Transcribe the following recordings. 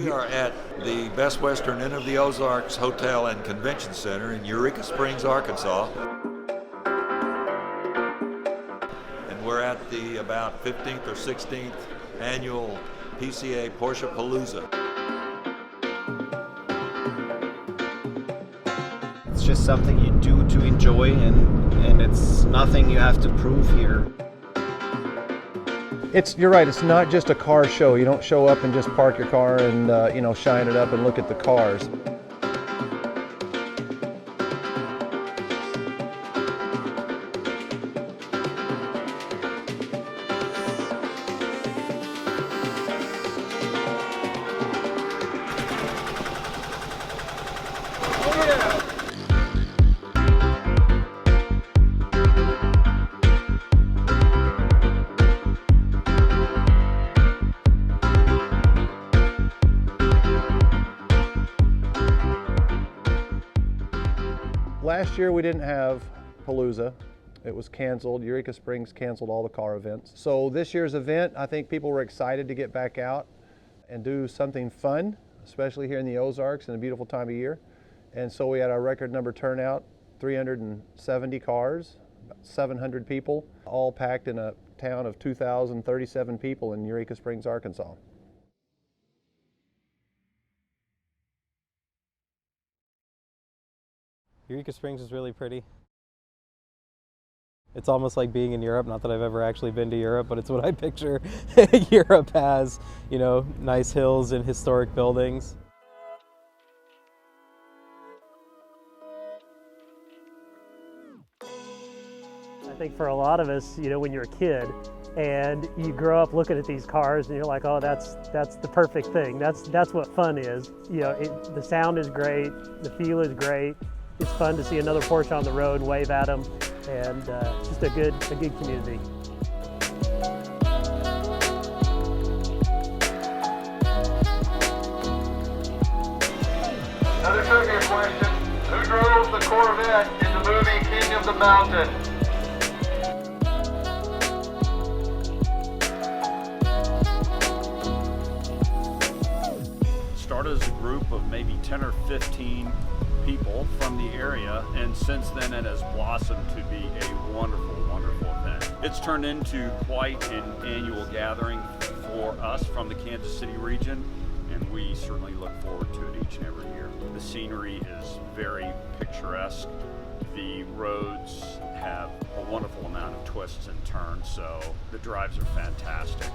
We are at the Best Western Inn of the Ozarks Hotel and Convention Center in Eureka Springs, Arkansas. And we're at the about 15th or 16th annual PCA Porsche Palooza. It's just something you do to enjoy, and it's nothing you have to prove here. You're right, it's not just a car show. You don't show up and just park your car and shine it up and look at the cars. Last year we didn't have Palooza. It was canceled. Eureka Springs canceled all the car events. So this year's event, I think people were excited to get back out and do something fun, especially here in the Ozarks in a beautiful time of year. And so we had our record number turnout, 370 cars, about 700 people, all packed in a town of 2,037 people in Eureka Springs, Arkansas. Eureka Springs is really pretty. It's almost like being in Europe, not that I've ever actually been to Europe, but it's what I picture Europe as, nice hills and historic buildings. I think for a lot of us, when you're a kid and you grow up looking at these cars and you're like, oh, that's the perfect thing. That's what fun is. The sound is great, the feel is great. It's fun to see another Porsche on the road and wave at them, and just a good community. Another trivia question. Who drove the Corvette in the movie King of the Mountain? Started as a group of maybe 10 or 15 people from the area, and since then it has blossomed to be a wonderful, wonderful event. It's turned into quite an annual gathering for us from the Kansas City region, and we certainly look forward to it each and every year. The scenery is very picturesque. The roads have a wonderful amount of twists and turns, so the drives are fantastic.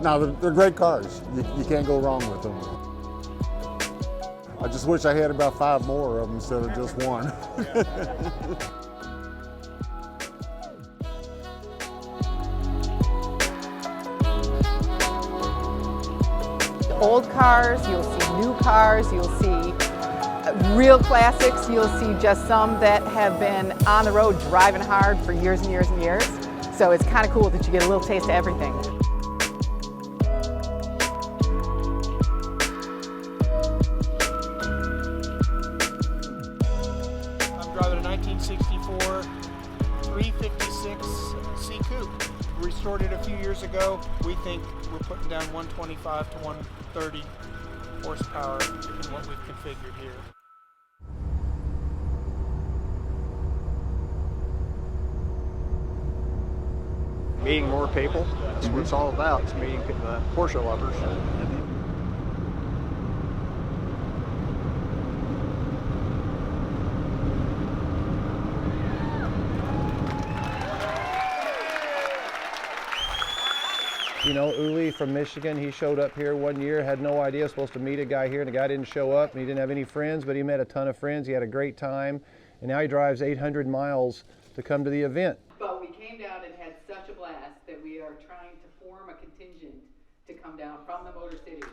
No, they're great cars. You can't go wrong with them. I just wish I had about 5 more of them instead of just one. Old cars, you'll see new cars, you'll see real classics, you'll see just some that have been on the road driving hard for years and years and years. So it's kind of cool that you get a little taste of everything. Driving a 1964 356 C Coupe. Restored it a few years ago. We think we're putting down 125 to 130 horsepower in what we've configured here. Meeting more people, that's what it's all about. It's meeting Porsche lovers. Uli from Michigan, he showed up here one year, had no idea, supposed to meet a guy here, and the guy didn't show up, and he didn't have any friends, but he met a ton of friends, he had a great time, and now he drives 800 miles to come to the event. But we came down and had such a blast that we are trying to form a contingent to come down from the Motor City.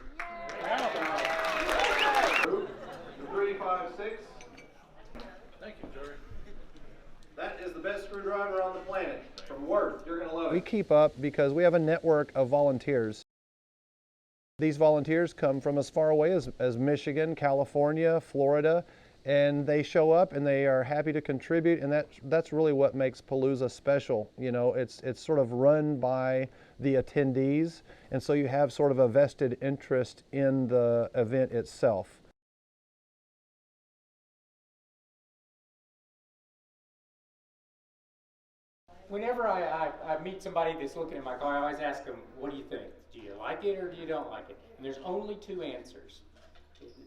356. Thank you, Jerry. That is the best screwdriver on the planet. From Worth, you're going to love it. We keep up because we have a network of volunteers. These volunteers come from as far away as Michigan, California, Florida, and they show up and they are happy to contribute, and that's really what makes Palooza special. You know, it's sort of run by the attendees, and so you have sort of a vested interest in the event itself. Whenever I meet somebody that's looking at my car, I always ask them, what do you think? Do you like it or do you don't like it? And there's only two answers.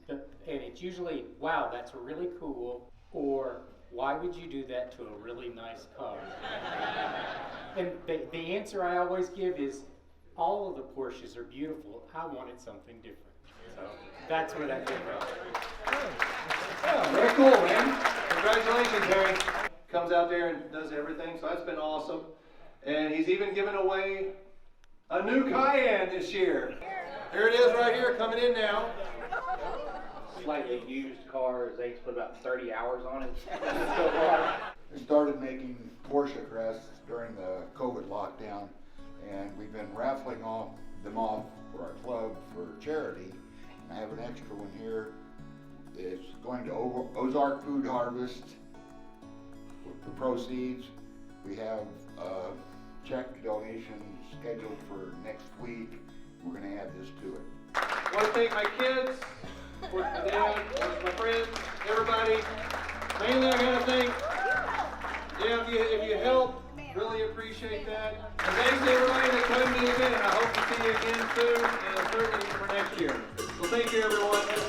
And it's usually, wow, that's really cool, or why would you do that to a really nice car? And the answer I always give is, all of the Porsches are beautiful. I wanted something different. So that's where that came from. Yeah, very cool, man. Congratulations, Harry. Comes out there and does everything, so that's been awesome. And he's even given away a new Cayenne this year. Here it is right here, coming in now. Slightly used cars, they put about 30 hours on it. We started making Porsche crests during the COVID lockdown, and we've been raffling them off for our club for charity. And I have an extra one here. It's going to Ozark Food Harvest. With the proceeds, we have a check donation scheduled for next week. We're going to add this to it. I want to thank my kids, my dad, my friends, everybody. Mainly I got to thank, if you help, really appreciate that. And thanks to everybody that came to the event. I hope to see you again soon, and certainly for next year. So thank you, everyone.